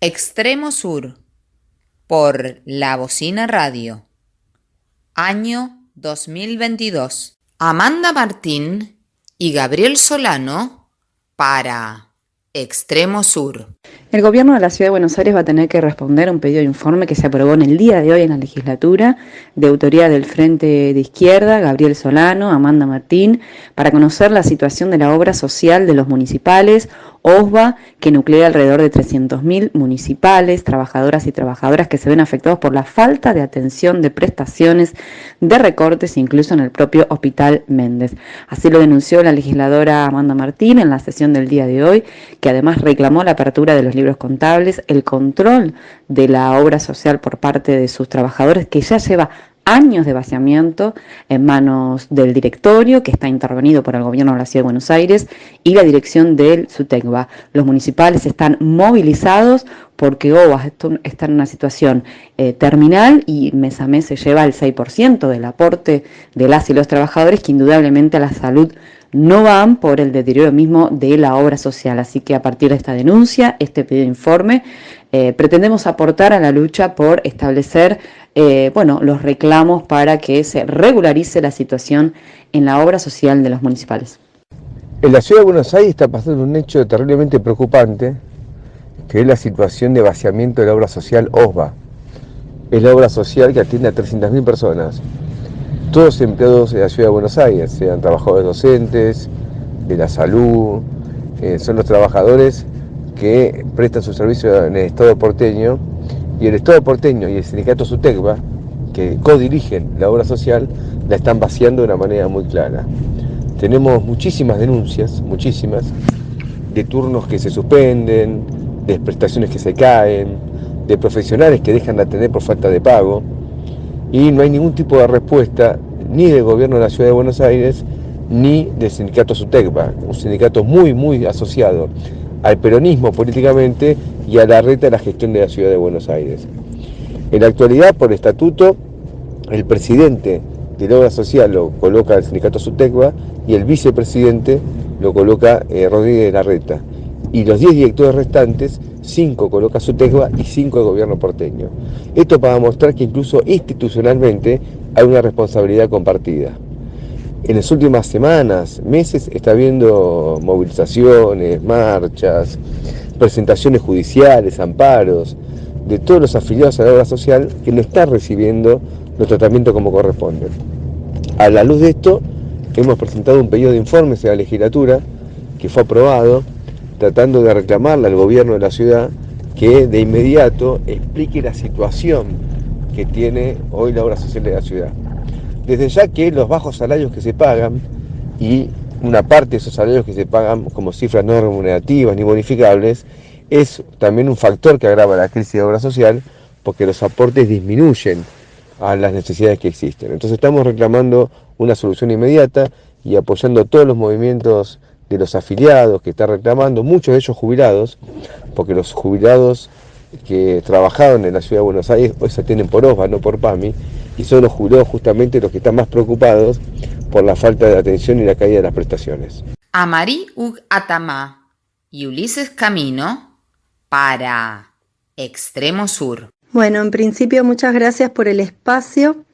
Extremo Sur, por La Bocina Radio, año 2022. Amanda Martín y Gabriel Solano para Extremo Sur. El gobierno de la Ciudad de Buenos Aires va a tener que responder a un pedido de informe que se aprobó en el día de hoy en la legislatura, de autoría del Frente de Izquierda, Gabriel Solano, Amanda Martín, para conocer la situación de la obra social de los municipales, OSBA, que nuclea alrededor de 300.000 municipales, trabajadoras y trabajadoras que se ven afectados por la falta de atención, de prestaciones, de recortes, incluso en el propio Hospital Méndez. Así lo denunció la legisladora Amanda Martín en la sesión del día de hoy, que además reclamó la apertura de los libros contables, el control de la obra social por parte de sus trabajadores, que ya lleva años de vaciamiento en manos del directorio, que está intervenido por el gobierno de la Ciudad de Buenos Aires, y la dirección del SUTECBA. Los municipales están movilizados porque OBA está en una situación terminal y mes a mes se lleva el 6% del aporte de las y los trabajadores, que indudablemente a la salud no van por el deterioro mismo de la obra social. Así que a partir de esta denuncia, este pedido de informe, pretendemos aportar a la lucha por establecer los reclamos para que se regularice la situación en la obra social de los municipales. En la Ciudad de Buenos Aires está pasando un hecho terriblemente preocupante, que es la situación de vaciamiento de la obra social OSBA. Es la obra social que atiende a 300.000 personas, todos empleados de la Ciudad de Buenos Aires, sean trabajadores docentes, de la salud, son los trabajadores que prestan su servicio en el Estado porteño, y el Estado porteño y el sindicato SUTECBA, que codirigen la obra social, la están vaciando de una manera muy clara. Tenemos muchísimas denuncias, de turnos que se suspenden, de prestaciones que se caen, de profesionales que dejan de atender por falta de pago, y no hay ningún tipo de respuesta ni del gobierno de la Ciudad de Buenos Aires ni del sindicato SUTECBA, un sindicato muy asociado al peronismo políticamente y a la reta de la gestión de la Ciudad de Buenos Aires. En la actualidad, por estatuto, el presidente de la obra social lo coloca el sindicato SUTECBA y el vicepresidente lo coloca Rodríguez Larreta. Y los 10 directores restantes, 5 coloca SUTECBA y 5 el gobierno porteño. Esto para mostrar que incluso institucionalmente hay una responsabilidad compartida. En las últimas semanas, meses, está habiendo movilizaciones, marchas, presentaciones judiciales, amparos, de todos los afiliados a la obra social que no están recibiendo los tratamientos como corresponden. A la luz de esto, hemos presentado un pedido de informes en la legislatura que fue aprobado, tratando de reclamarle al gobierno de la ciudad que de inmediato explique la situación que tiene hoy la obra social de la ciudad. Desde ya que los bajos salarios que se pagan, y una parte de esos salarios que se pagan como cifras no remunerativas ni bonificables, es también un factor que agrava la crisis de obra social, porque los aportes disminuyen a las necesidades que existen. Entonces estamos reclamando una solución inmediata y apoyando todos los movimientos de los afiliados que están reclamando, muchos de ellos jubilados, porque los jubilados que trabajaron en la Ciudad de Buenos Aires hoy se atienden por OSBA, no por PAMI, y son los jubilados justamente los que están más preocupados por la falta de atención y la caída de las prestaciones. Amarí Ug Atamá y Ulises Camino para Extremo Sur. Bueno, en principio muchas gracias por el espacio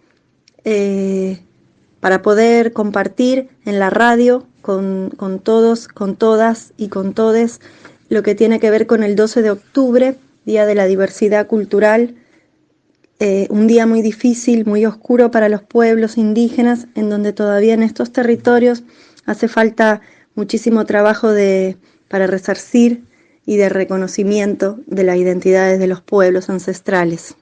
para poder compartir en la radio con todos, con todas y con todes lo que tiene que ver con el 12 de octubre, Día de la Diversidad Cultural, un día muy difícil, muy oscuro para los pueblos indígenas, en donde todavía en estos territorios hace falta muchísimo trabajo para resarcir y de reconocimiento de las identidades de los pueblos ancestrales.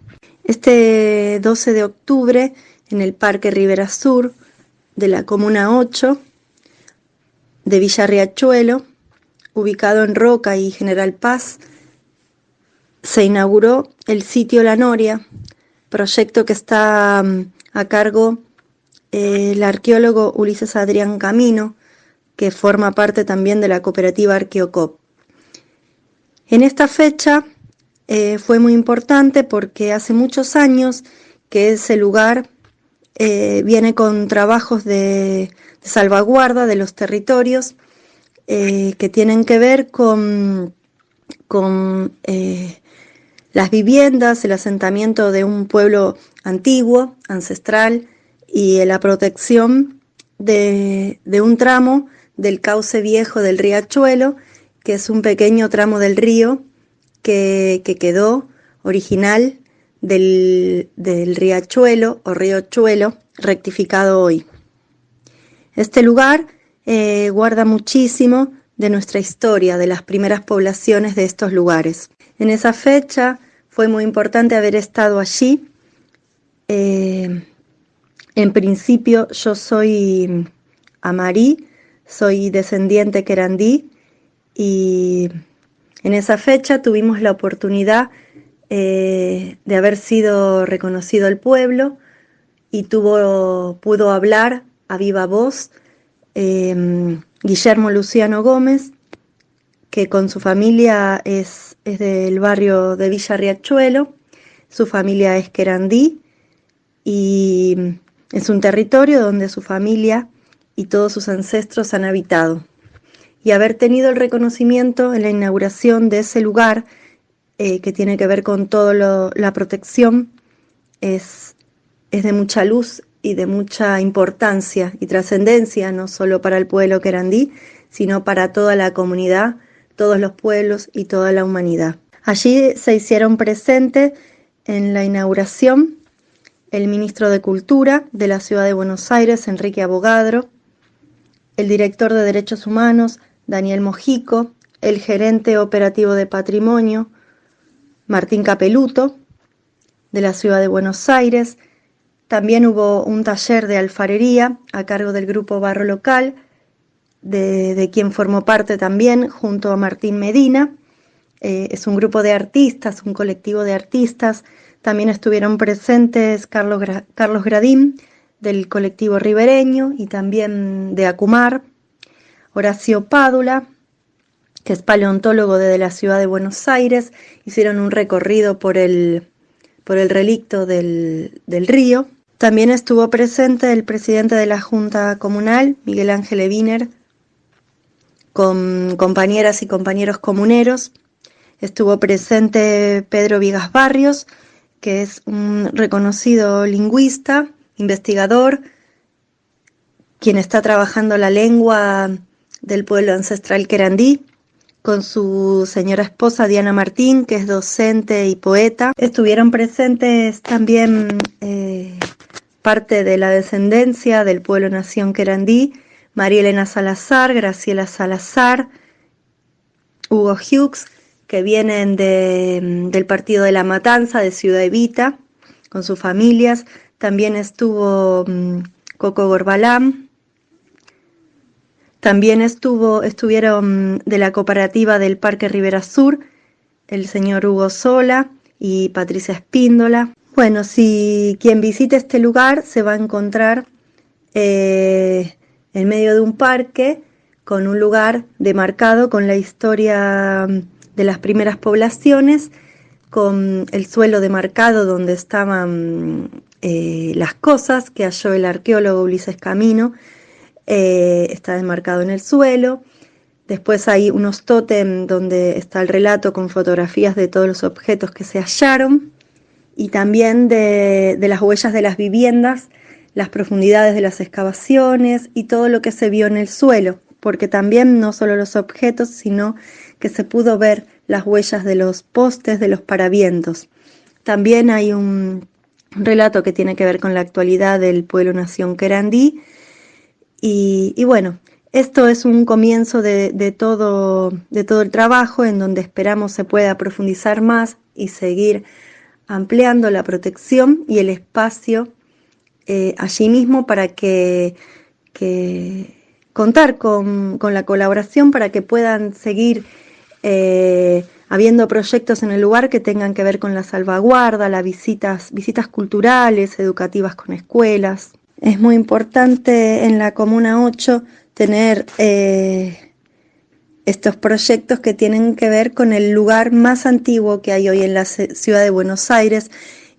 Este 12 de octubre, en el Parque Rivera Sur de la Comuna 8 de Villa Riachuelo, ubicado en Roca y General Paz, se inauguró el sitio La Noria, proyecto que está a cargo el arqueólogo Ulises Adrián Camino, que forma parte también de la cooperativa Arqueocop. En esta fecha fue muy importante porque hace muchos años que ese lugar viene con trabajos de salvaguarda de los territorios que tienen que ver con las viviendas, el asentamiento de un pueblo antiguo, ancestral, y la protección de un tramo del cauce viejo del riachuelo, que es un pequeño tramo del río que quedó original del riachuelo o riachuelo rectificado hoy. Este lugar guarda muchísimo de nuestra historia, de las primeras poblaciones de estos lugares. En esa fecha fue muy importante haber estado allí. En principio yo soy amarí, soy descendiente querandí, y en esa fecha tuvimos la oportunidad de haber sido reconocido el pueblo, y pudo hablar a viva voz Guillermo Luciano Gómez, que con su familia es del barrio de Villa Riachuelo. Su familia es querandí y es un territorio donde su familia y todos sus ancestros han habitado. Y haber tenido el reconocimiento en la inauguración de ese lugar, que tiene que ver con toda la protección, es de mucha luz y de mucha importancia y trascendencia, no solo para el pueblo querandí, sino para toda la comunidad, todos los pueblos y toda la humanidad. Allí se hicieron presentes en la inauguración el ministro de Cultura de la Ciudad de Buenos Aires, Enrique Abogadro, el director de Derechos Humanos, Daniel Mojico, el gerente operativo de Patrimonio, Martín Capeluto, de la Ciudad de Buenos Aires. También hubo un taller de alfarería a cargo del grupo Barro Local, de quien formó parte también junto a Martín Medina. Es un grupo de artistas, un colectivo de artistas. También estuvieron presentes Carlos Gradín, del colectivo ribereño, y también de Acumar, Horacio Pádula, que es paleontólogo desde la Ciudad de Buenos Aires. Hicieron un recorrido por el relicto del río. También estuvo presente el presidente de la Junta Comunal, Miguel Ángel Eviner, con compañeras y compañeros comuneros. Estuvo presente Pedro Vigas Barrios, que es un reconocido lingüista, investigador, quien está trabajando la lengua del pueblo ancestral querandí, con su señora esposa Diana Martín, que es docente y poeta. Estuvieron presentes también parte de la descendencia del pueblo nación querandí, María Elena Salazar, Graciela Salazar, Hugo Hughes, que vienen del partido de La Matanza, de Ciudad Evita, con sus familias. También estuvo Coco Gorbalán. También estuvieron de la cooperativa del Parque Rivera Sur, el señor Hugo Sola y Patricia Espíndola. Bueno, si quien visite este lugar se va a encontrar en medio de un parque, con un lugar demarcado con la historia de las primeras poblaciones, con el suelo demarcado donde estaban las cosas que halló el arqueólogo Ulises Camino. Está demarcado en el suelo. Después hay unos tótem donde está el relato con fotografías de todos los objetos que se hallaron, y también de las huellas de las viviendas, las profundidades de las excavaciones y todo lo que se vio en el suelo, porque también no solo los objetos, sino que se pudo ver las huellas de los postes, de los paravientos. También hay un relato que tiene que ver con la actualidad del pueblo nación querandí. Y bueno, esto es un comienzo de todo el trabajo, en donde esperamos se pueda profundizar más y seguir ampliando la protección y el espacio allí mismo, para que contar con la colaboración, para que puedan seguir habiendo proyectos en el lugar que tengan que ver con la salvaguarda, las visitas culturales, educativas con escuelas. Es muy importante en la Comuna 8 tener estos proyectos que tienen que ver con el lugar más antiguo que hay hoy en la ciudad de Buenos Aires,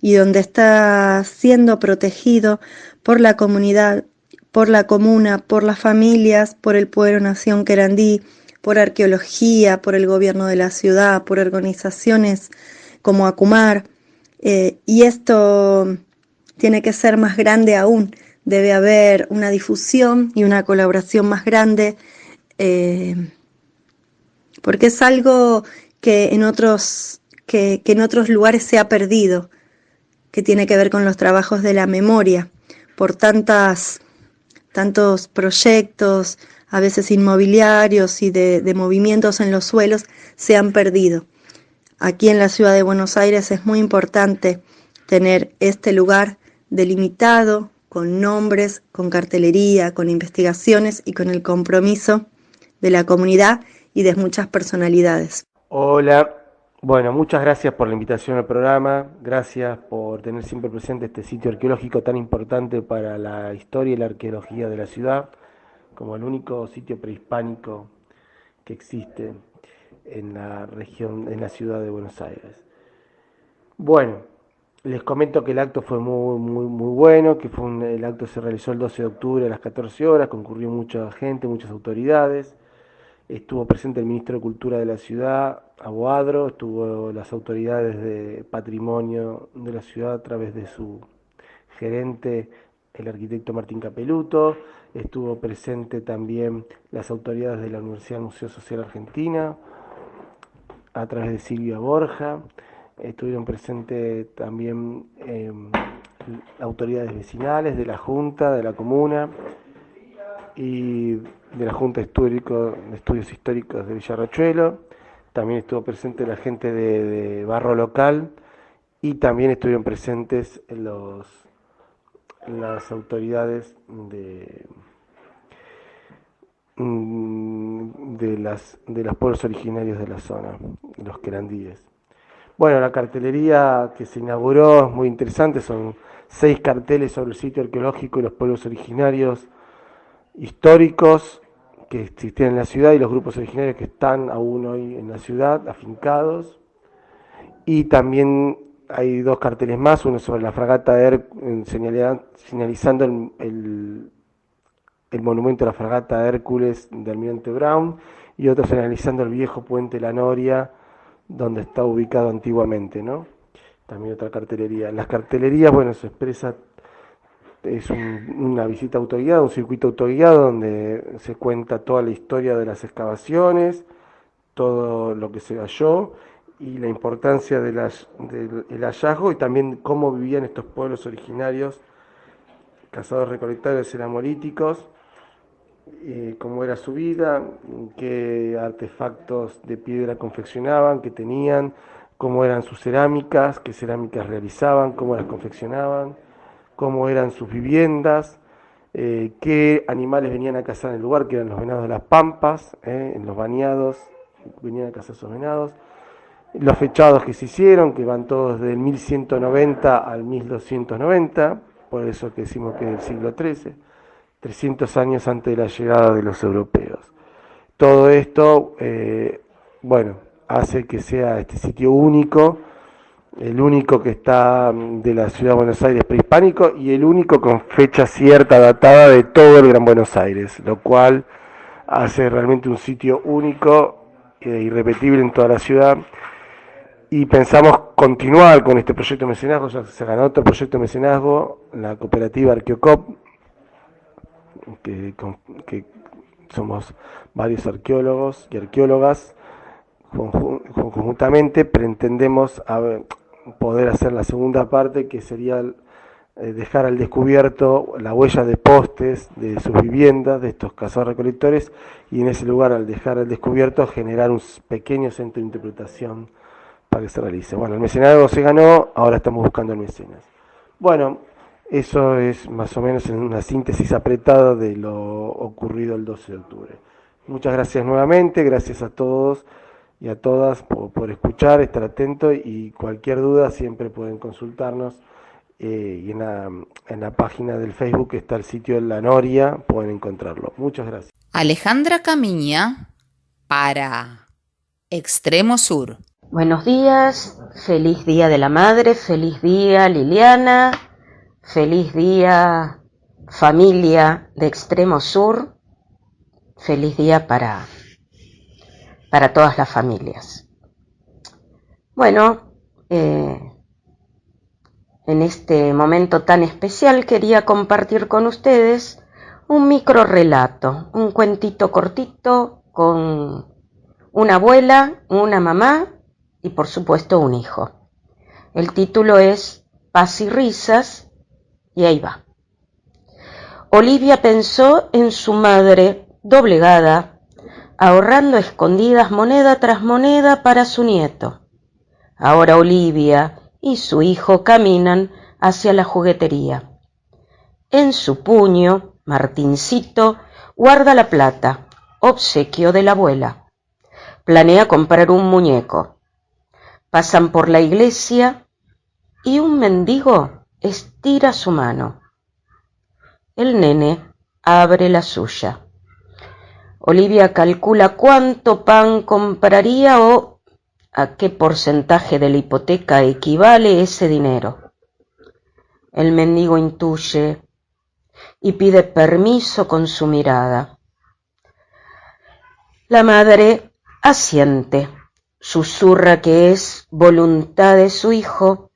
y donde está siendo protegido por la comunidad, por la comuna, por las familias, por el pueblo nación querandí, por arqueología, por el gobierno de la ciudad, por organizaciones como Acumar, y esto tiene que ser más grande aún. Debe haber una difusión y una colaboración más grande, porque es algo que en otros lugares se ha perdido, que tiene que ver con los trabajos de la memoria, por tantos proyectos, a veces inmobiliarios y de movimientos en los suelos, se han perdido. Aquí en la ciudad de Buenos Aires es muy importante tener este lugar delimitado, con nombres, con cartelería, con investigaciones y con el compromiso de la comunidad y de muchas personalidades. Hola, bueno, muchas gracias por la invitación al programa, gracias por tener siempre presente este sitio arqueológico tan importante para la historia y la arqueología de la ciudad, como el único sitio prehispánico que existe en la región, en la ciudad de Buenos Aires. Bueno, les comento que el acto fue muy bueno, que el acto se realizó el 12 de octubre a las 14 horas, concurrió mucha gente, muchas autoridades. Estuvo presente el ministro de Cultura de la ciudad, Aboadro, estuvo las autoridades de patrimonio de la ciudad a través de su gerente, el arquitecto Martín Capeluto, estuvo presente también las autoridades de la Universidad Museo Social Argentina, a través de Silvia Borja, estuvieron presentes también autoridades vecinales, de la Junta, de la Comuna, y de la Junta de Estudios Históricos de Villarrachuelo. También estuvo presente la gente de Barro Local y también estuvieron presentes las autoridades de los pueblos originarios de la zona, los querandíes. Bueno, la cartelería que se inauguró es muy interesante, son 6 carteles sobre el sitio arqueológico y los pueblos originarios históricos que existían en la ciudad y los grupos originarios que están aún hoy en la ciudad, afincados. Y también hay 2 carteles más, uno sobre la fragata de señalizando el monumento a la fragata de Hércules de Almirante Brown, y otro señalizando el viejo puente La Noria, donde está ubicado antiguamente, ¿no? También otra cartelería. Las cartelerías, bueno, se expresa, es una visita autoguiada, un circuito autoguiado donde se cuenta toda la historia de las excavaciones, todo lo que se halló y la importancia del hallazgo, y también cómo vivían estos pueblos originarios, cazadores recolectores eramolíticos, cómo era su vida, qué artefactos de piedra confeccionaban, qué tenían, cómo eran sus cerámicas, qué cerámicas realizaban, cómo las confeccionaban, cómo eran sus viviendas, qué animales venían a cazar en el lugar, que eran los venados de las pampas, en los bañados venían a cazar esos venados, los fechados que se hicieron, que van todos del 1190 al 1290, por eso que decimos que es del siglo XIII, 300 años antes de la llegada de los europeos. Todo esto, bueno, hace que sea este sitio único, el único que está de la ciudad de Buenos Aires prehispánico y el único con fecha cierta, datada de todo el Gran Buenos Aires, lo cual hace realmente un sitio único e irrepetible en toda la ciudad. Y pensamos continuar con este proyecto de mecenazgo, ya se ganó otro proyecto de mecenazgo, la cooperativa Arqueocop, que somos varios arqueólogos y arqueólogas conjuntamente, pretendemos poder hacer la segunda parte, que sería dejar al descubierto la huella de postes de sus viviendas, de estos cazadores recolectores, y en ese lugar, al dejar al descubierto, generar un pequeño centro de interpretación para que se realice. Bueno, el mecenazgo se ganó, ahora estamos buscando el mecenas. Bueno, eso es más o menos en una síntesis apretada de lo ocurrido el 12 de octubre. Muchas gracias nuevamente, gracias a todos y a todas por escuchar, estar atentos, y cualquier duda siempre pueden consultarnos, y en la página del Facebook está el sitio de La Noria, pueden encontrarlo. Muchas gracias. Alejandra Camiña para Extremo Sur. Buenos días, feliz Día de la Madre, feliz día Liliana, feliz día familia de Extremo Sur, feliz día para todas las familias. Bueno, en este momento tan especial quería compartir con ustedes un micro relato, un cuentito cortito con una abuela, una mamá y por supuesto un hijo. El título es Paz y risas y ahí va. Olivia pensó en su madre doblegada, ahorrando a escondidas moneda tras moneda para su nieto. Ahora Olivia y su hijo caminan hacia la juguetería. En su puño, Martincito guarda la plata, obsequio de la abuela. Planea comprar un muñeco. Pasan por la iglesia y un mendigo estira su mano. El nene abre la suya. Olivia calcula cuánto pan compraría o a qué porcentaje de la hipoteca equivale ese dinero. El mendigo intuye y pide permiso con su mirada. La madre asiente, susurra que es voluntad de su hijo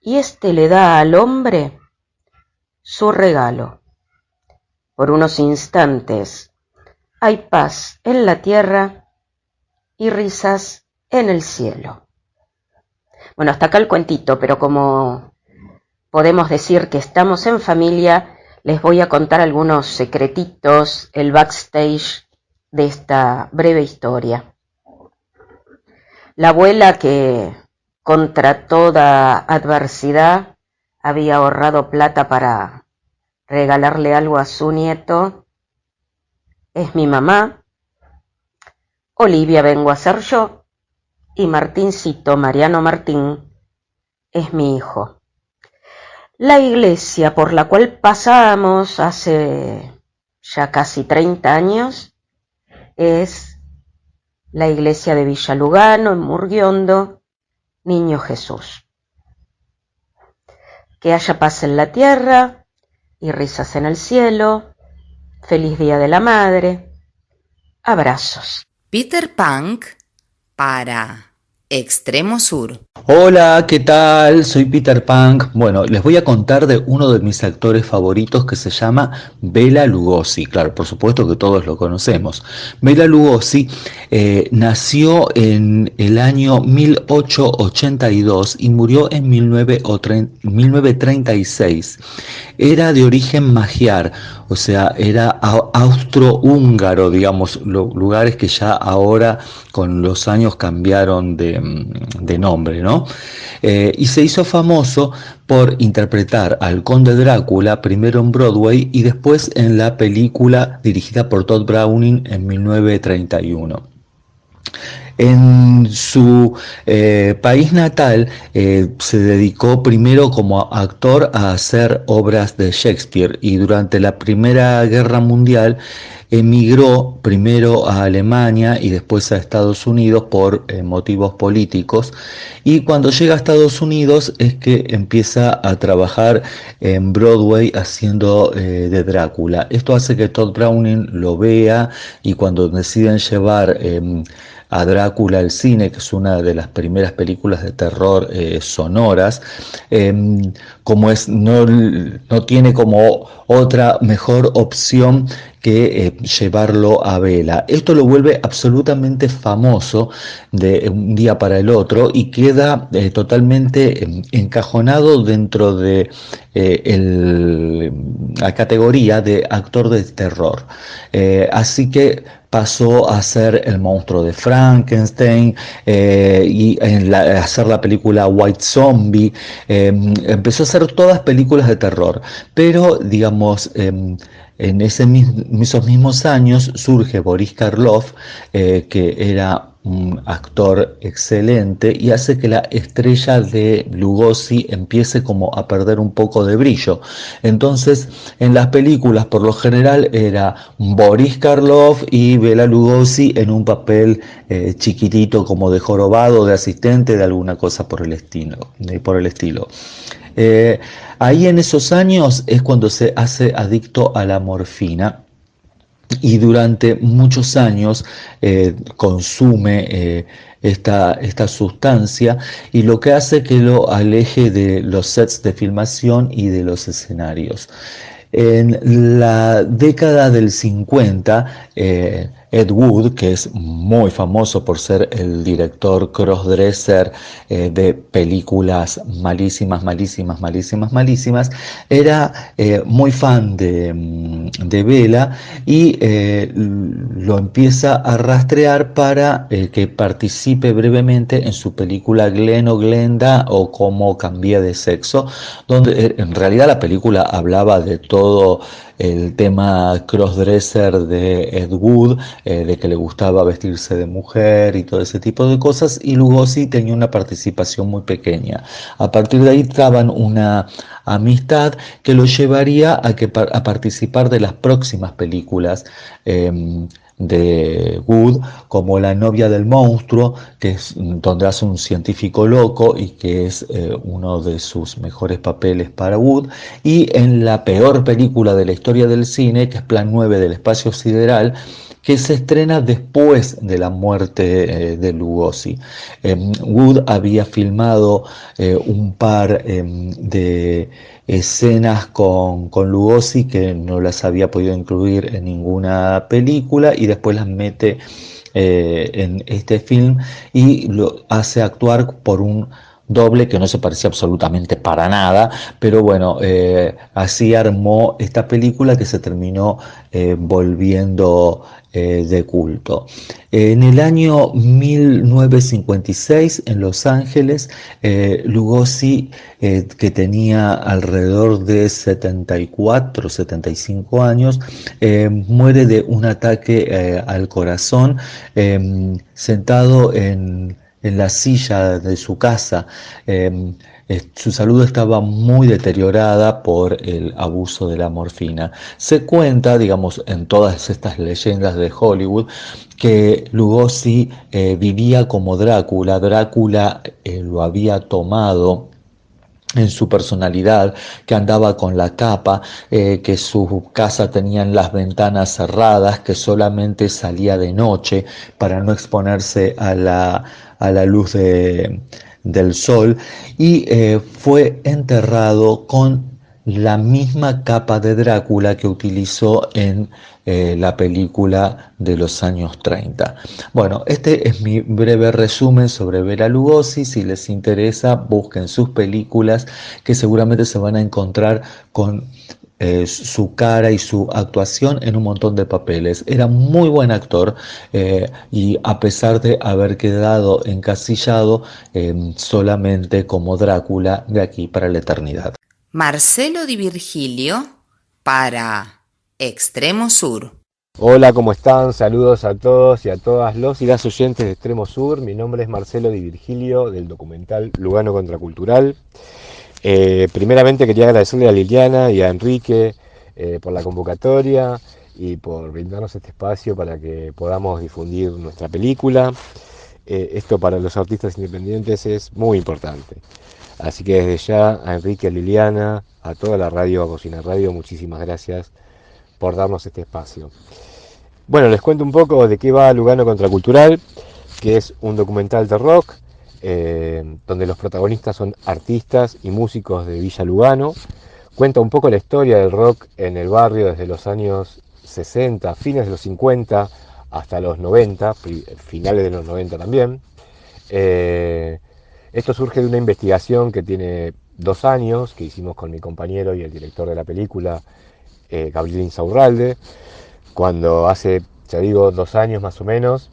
y éste le da al hombre su regalo. Por unos instantes hay paz en la tierra y risas en el cielo. Bueno, hasta acá el cuentito, pero como podemos decir que estamos en familia, les voy a contar algunos secretitos, el backstage de esta breve historia. La abuela, que contra toda adversidad había ahorrado plata para regalarle algo a su nieto, es mi mamá. Olivia vengo a ser yo y Martincito, Mariano Martín, es mi hijo. La iglesia por la cual pasamos hace ya casi 30 años es la iglesia de Villa Lugano, en Murguiondo, Niño Jesús. Que haya paz en la tierra y risas en el cielo. Feliz Día de la Madre. Abrazos. Peter Punk para Extremo Sur. Hola, ¿qué tal? Soy Peter Punk. Bueno, les voy a contar de uno de mis actores favoritos que se llama Bela Lugosi. Claro, por supuesto que todos lo conocemos. Bela Lugosi nació en el año 1882 y murió en 1936. Era de origen magiar, o sea, era austrohúngaro, digamos, lugares que ya ahora con los años cambiaron de nombre, ¿no? Y se hizo famoso por interpretar al Conde Drácula, primero en Broadway y después en la película dirigida por Todd Browning en 1931. En su país natal se dedicó primero como actor a hacer obras de Shakespeare y durante la Primera Guerra Mundial emigró primero a Alemania y después a Estados Unidos por motivos políticos, y cuando llega a Estados Unidos es que empieza a trabajar en Broadway haciendo de Drácula. Esto hace que Todd Browning lo vea, y cuando deciden llevar a Drácula al cine, que es una de las primeras películas de terror sonoras, como es, no tiene como otra mejor opción que llevarlo a Bela. Esto lo vuelve absolutamente famoso de un día para el otro y queda totalmente encajonado dentro de la categoría de actor de terror. Así que pasó a ser el monstruo de Frankenstein y hacer la película White Zombie. Empezó a hacer todas películas de terror, pero digamos en esos mismos años surge Boris Karloff, que era un actor excelente y hace que la estrella de Lugosi empiece como a perder un poco de brillo. Entonces, en las películas por lo general era Boris Karloff y Bela Lugosi en un papel chiquitito, como de jorobado, de asistente, de alguna cosa por el estilo. Ahí en esos años es cuando se hace adicto a la morfina y durante muchos años consume esta sustancia, y lo que hace que lo aleje de los sets de filmación y de los escenarios. En la década del 50, Ed Wood, que es muy famoso por ser el director crossdresser de películas malísimas, malísimas, malísimas, malísimas, era muy fan de Bela, y lo empieza a rastrear para que participe brevemente en su película Glenn o Glenda, o Cómo cambié de sexo, donde en realidad la película hablaba de todo el tema crossdresser de Ed Wood, de que le gustaba vestirse de mujer y todo ese tipo de cosas, y Lugosi tenía una participación muy pequeña. A partir de ahí traban una amistad que lo llevaría a participar de las próximas películas de Wood, como La novia del monstruo, que es donde hace un científico loco y que es uno de sus mejores papeles para Wood, y en la peor película de la historia del cine, que es Plan 9 del espacio sideral, que se estrena después de la muerte de Lugosi. Wood había filmado un par de escenas con Lugosi que no las había podido incluir en ninguna película, y después las mete en este film y lo hace actuar por un doble que no se parecía absolutamente para nada, pero bueno, así armó esta película que se terminó volviendo de culto. En el año 1956, en Los Ángeles, Lugosi, que tenía alrededor de 74, 75 años, muere de un ataque al corazón, sentado en la silla de su casa. Su salud estaba muy deteriorada por el abuso de la morfina. Se cuenta, digamos, en todas estas leyendas de Hollywood, que Lugosi vivía como Drácula. Drácula lo había tomado en su personalidad, que andaba con la capa, que su casa tenía las ventanas cerradas, que solamente salía de noche para no exponerse a la luz del sol, y fue enterrado con la misma capa de Drácula que utilizó en la película de los años 30. Bueno, este es mi breve resumen sobre Bela Lugosi. Si les interesa, busquen sus películas, que seguramente se van a encontrar con su cara y su actuación en un montón de papeles. Era muy buen actor, y a pesar de haber quedado encasillado solamente como Drácula de aquí para la eternidad. Marcelo Di Virgilio para Extremo Sur. Hola, ¿cómo están? Saludos a todos y a todas los y las oyentes de Extremo Sur. Mi nombre es Marcelo Di Virgilio, del documental Lugano Contracultural. Primeramente quería agradecerle a Liliana y a Enrique por la convocatoria y por brindarnos este espacio para que podamos difundir nuestra película. Esto para los artistas independientes es muy importante. Así que desde ya a Enrique, a Liliana, a toda la radio, a Cocina Radio, muchísimas gracias por darnos este espacio. Bueno, les cuento un poco de qué va Lugano Contracultural, que es un documental de rock, donde los protagonistas son artistas y músicos de Villa Lugano. Cuenta un poco la historia del rock en el barrio desde los años 60, fines de los 50 hasta los 90, finales de los 90 también. Esto surge de una investigación que tiene 2 años, que hicimos con mi compañero y el director de la película, Gabriel Insaurralde, cuando hace, ya digo, 2 años más o menos,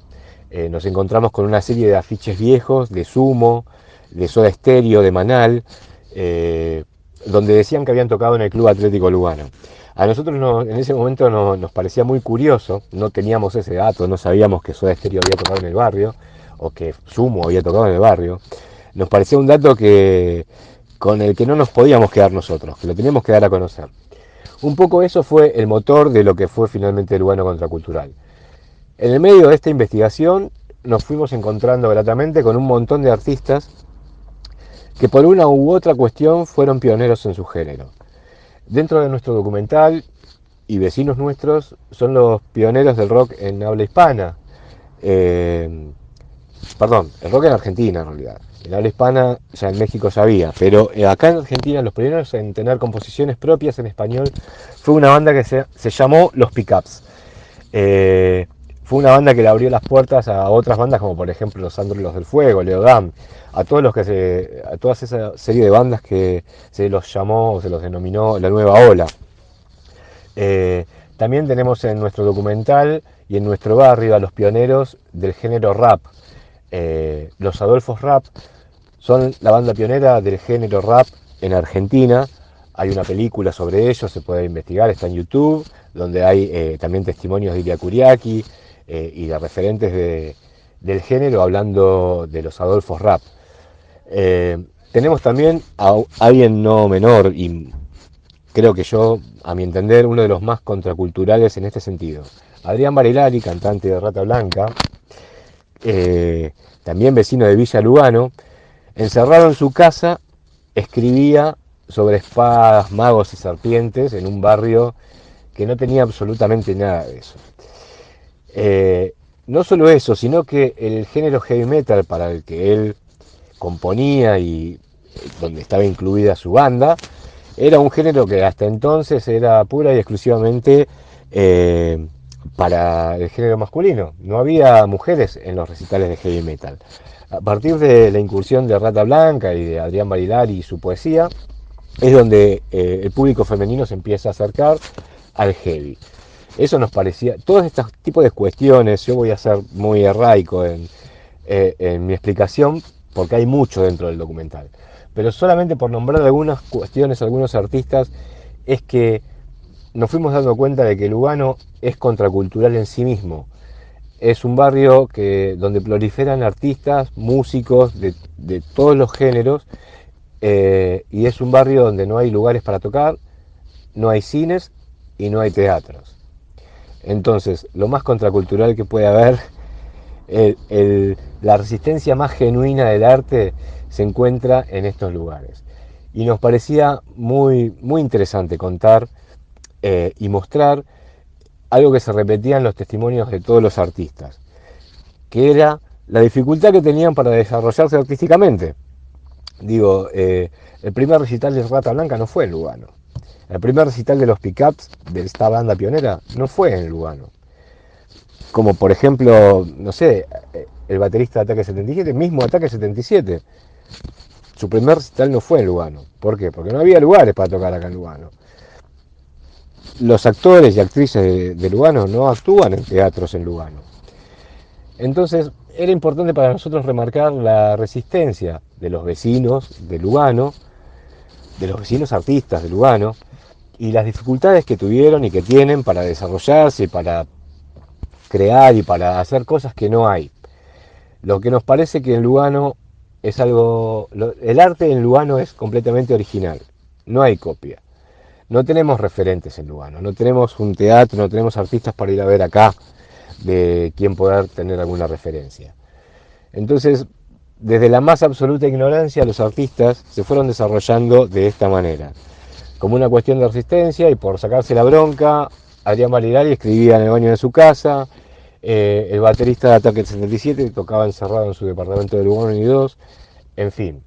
nos encontramos con una serie de afiches viejos de Sumo, de Soda Stereo, de Manal, donde decían que habían tocado en el Club Atlético Lugano. A nosotros en ese momento nos parecía muy curioso, no teníamos ese dato, no sabíamos que Soda Stereo había tocado en el barrio, o que Sumo había tocado en el barrio. Nos parecía un dato con el que no nos podíamos quedar nosotros, que lo teníamos que dar a conocer. Un poco eso fue el motor de lo que fue finalmente Lugano Contracultural. En el medio de esta investigación nos fuimos encontrando gratamente con un montón de artistas que por una u otra cuestión fueron pioneros en su género. Dentro de nuestro documental y vecinos nuestros son los pioneros del rock en habla hispana. Perdón, el rock en Argentina en realidad. En habla hispana ya en México ya había, pero acá en Argentina los primeros en tener composiciones propias en español fue una banda que se llamó Los Pickups. Fue una banda que le abrió las puertas a otras bandas como por ejemplo Los Ángeles del Fuego, Leodam, a toda esa serie de bandas que se los llamó, se los denominó la nueva ola. También tenemos en nuestro documental y en nuestro barrio a los pioneros del género rap. Los Adolfos Rap son la banda pionera del género rap en Argentina. Hay una película sobre ellos, se puede investigar, está en YouTube, donde hay también testimonios de Ilia Kuriaki y de referentes del género hablando de los Adolfos Rap. Tenemos también a alguien no menor y creo que yo, a mi entender, uno de los más contraculturales en este sentido. Adrián Barilari, cantante de Rata Blanca, también vecino de Villa Lugano, encerrado en su casa, escribía sobre espadas, magos y serpientes en un barrio que no tenía absolutamente nada de eso. No solo eso, sino que el género heavy metal para el que él componía y donde estaba incluida su banda, era un género que hasta entonces era pura y exclusivamente para el género masculino. No había mujeres en los recitales de heavy metal. A partir de la incursión de Rata Blanca y de Adrián Barilari y su poesía, es donde el público femenino se empieza a acercar al heavy. Eso nos parecía, todos estos tipos de cuestiones, yo voy a ser muy arraico en mi explicación, porque hay mucho dentro del documental, pero solamente por nombrar algunas cuestiones, algunos artistas, es que nos fuimos dando cuenta de que Lugano es contracultural en sí mismo. Es un barrio donde proliferan artistas, músicos de todos los géneros, y es un barrio donde no hay lugares para tocar, no hay cines y no hay teatros. Entonces, lo más contracultural que puede haber, la resistencia más genuina del arte se encuentra en estos lugares. Y nos parecía muy, muy interesante contar y mostrar algo que se repetía en los testimonios de todos los artistas, que era la dificultad que tenían para desarrollarse artísticamente. Digo, el primer recital de Rata Blanca no fue en Lugano. El primer recital de los Pickups, de esta banda pionera, no fue en Lugano. Como por ejemplo, no sé, el baterista de Ataque 77, mismo Ataque 77. Su primer recital no fue en Lugano. ¿Por qué? Porque no había lugares para tocar acá en Lugano. Los actores y actrices de Lugano no actúan en teatros en Lugano. Entonces era importante para nosotros remarcar la resistencia de los vecinos de Lugano, de los vecinos artistas de Lugano, y las dificultades que tuvieron y que tienen para desarrollarse, para crear y para hacer cosas que no hay. Lo que nos parece que en Lugano es algo... El arte en Lugano es completamente original, no hay copia. No tenemos referentes en Lugano, no tenemos un teatro, no tenemos artistas para ir a ver acá de quien poder tener alguna referencia. Entonces, desde la más absoluta ignorancia, los artistas se fueron desarrollando de esta manera, como una cuestión de resistencia, y por sacarse la bronca, Adrián Barilari escribía en el baño de su casa, el baterista de Ataque 77 tocaba encerrado en su departamento de Lugano y 2, en fin,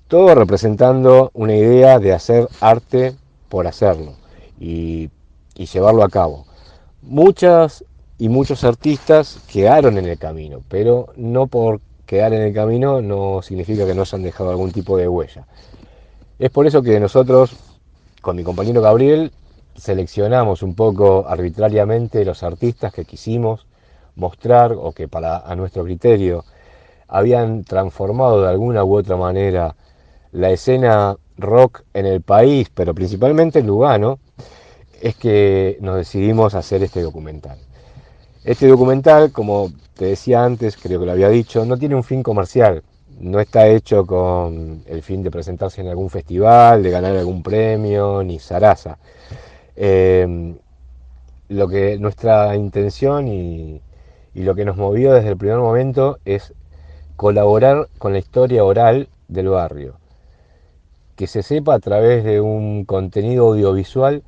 todo representando una idea de hacer arte por hacerlo y llevarlo a cabo. Muchas y muchos artistas quedaron en el camino, pero no por quedar en el camino no significa que no hayan dejado algún tipo de huella. Es por eso que nosotros, con mi compañero Gabriel, seleccionamos un poco arbitrariamente los artistas que quisimos mostrar o que a nuestro criterio habían transformado de alguna u otra manera la escena rock en el país, pero principalmente en Lugano. Es que nos decidimos a hacer este documental. Este documental, como te decía antes, creo que lo había dicho, no tiene un fin comercial, no está hecho con el fin de presentarse en algún festival, de ganar algún premio, ni zaraza. Nuestra intención y lo que nos movió desde el primer momento es colaborar con la historia oral del barrio, que se sepa a través de un contenido audiovisual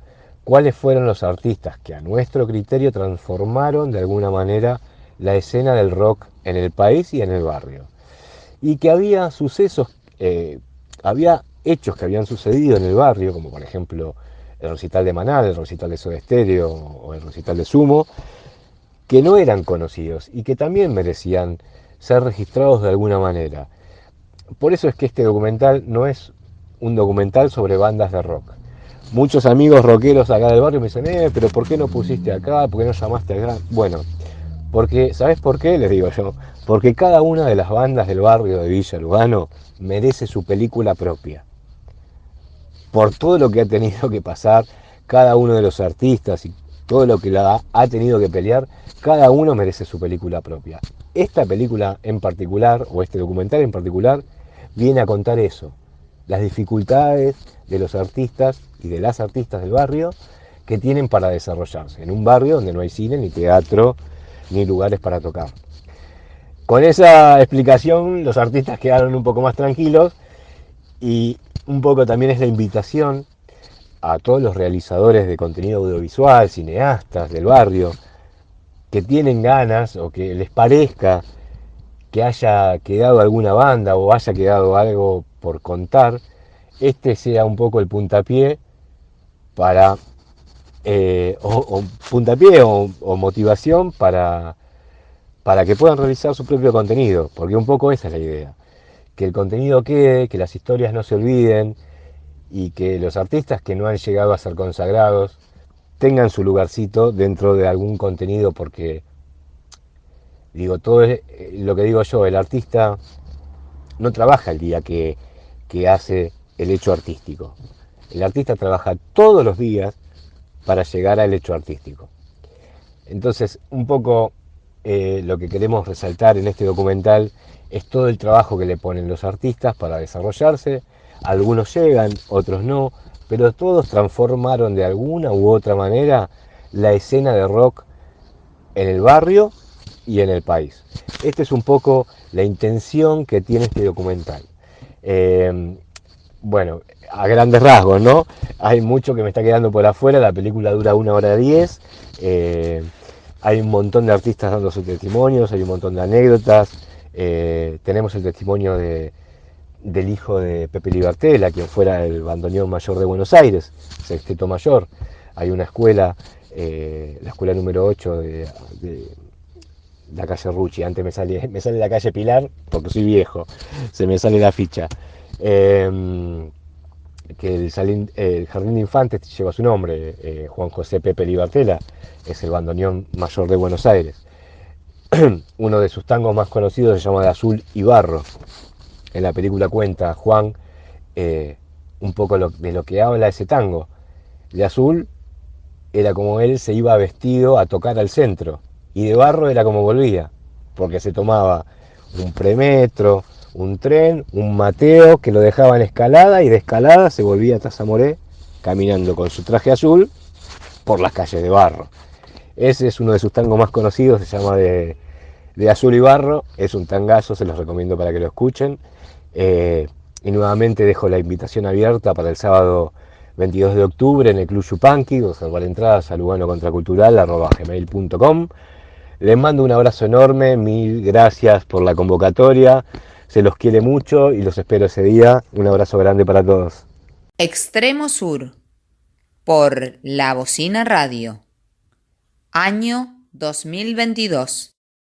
cuáles fueron los artistas que a nuestro criterio transformaron de alguna manera la escena del rock en el país y en el barrio. Y que había sucesos, había hechos que habían sucedido en el barrio, como por ejemplo el recital de Manal, el recital de Soda Stereo o el recital de Sumo, que no eran conocidos y que también merecían ser registrados de alguna manera. Por eso es que este documental no es un documental sobre bandas de rock. Muchos amigos rockeros acá del barrio me dicen, pero ¿por qué no pusiste acá? ¿Por qué no llamaste acá? Bueno, porque, ¿sabés por qué? Les digo yo. Porque cada una de las bandas del barrio de Villa Lugano merece su película propia. Por todo lo que ha tenido que pasar cada uno de los artistas y todo lo que la ha tenido que pelear, cada uno merece su película propia. Esta película en particular, o este documental en particular, viene a contar eso, las dificultades de los artistas y de las artistas del barrio que tienen para desarrollarse, en un barrio donde no hay cine, ni teatro, ni lugares para tocar. Con esa explicación los artistas quedaron un poco más tranquilos y un poco también es la invitación a todos los realizadores de contenido audiovisual, cineastas del barrio, que tienen ganas o que les parezca que haya quedado alguna banda o haya quedado algo por contar, este sea un poco el puntapié para, puntapié o motivación para que puedan realizar su propio contenido, porque un poco esa es la idea, que el contenido quede, que las historias no se olviden y que los artistas que no han llegado a ser consagrados tengan su lugarcito dentro de algún contenido, porque digo, todo es, lo que digo yo, el artista no trabaja el día que hace el hecho artístico. El artista trabaja todos los días para llegar al hecho artístico. Entonces, un poco lo que queremos resaltar en este documental es todo el trabajo que le ponen los artistas para desarrollarse. Algunos llegan, otros no, pero todos transformaron de alguna u otra manera la escena de rock en el barrio y en el país. Esta es un poco la intención que tiene este documental. Bueno, a grandes rasgos, ¿no? Hay mucho que me está quedando por afuera, la película dura 1 hora 10, hay un montón de artistas dando sus testimonios, hay un montón de anécdotas, tenemos el testimonio del hijo de Pepe Libertela, quien fuera el bandoneón mayor de Buenos Aires, sexteto mayor. Hay una escuela, la escuela número 8 de la calle Rucci, antes me sale la calle Pilar, porque soy viejo, se me sale la ficha. Que el Jardín de Infantes lleva su nombre, Juan José Pepe Libertela, es el bandoneón mayor de Buenos Aires. Uno de sus tangos más conocidos se llama De Azul y Barro. En la película cuenta Juan un poco de lo que habla ese tango. De azul era como él se iba vestido a tocar al centro, y de barro era como volvía, porque se tomaba un premetro, un tren, un mateo que lo dejaba en Escalada, y de Escalada se volvía a Tazamoré caminando con su traje azul por las calles de barro. Ese es uno de sus tangos más conocidos, se llama de Azul y Barro, es un tangazo, se los recomiendo para que lo escuchen. Y nuevamente dejo la invitación abierta para el sábado 22 de octubre en el Club Yupanqui, reservar entradas a luganocontracultural@gmail.com. Les mando un abrazo enorme, mil gracias por la convocatoria, se los quiere mucho y los espero ese día. Un abrazo grande para todos. Extremo Sur, por La Bocina Radio, año 2022.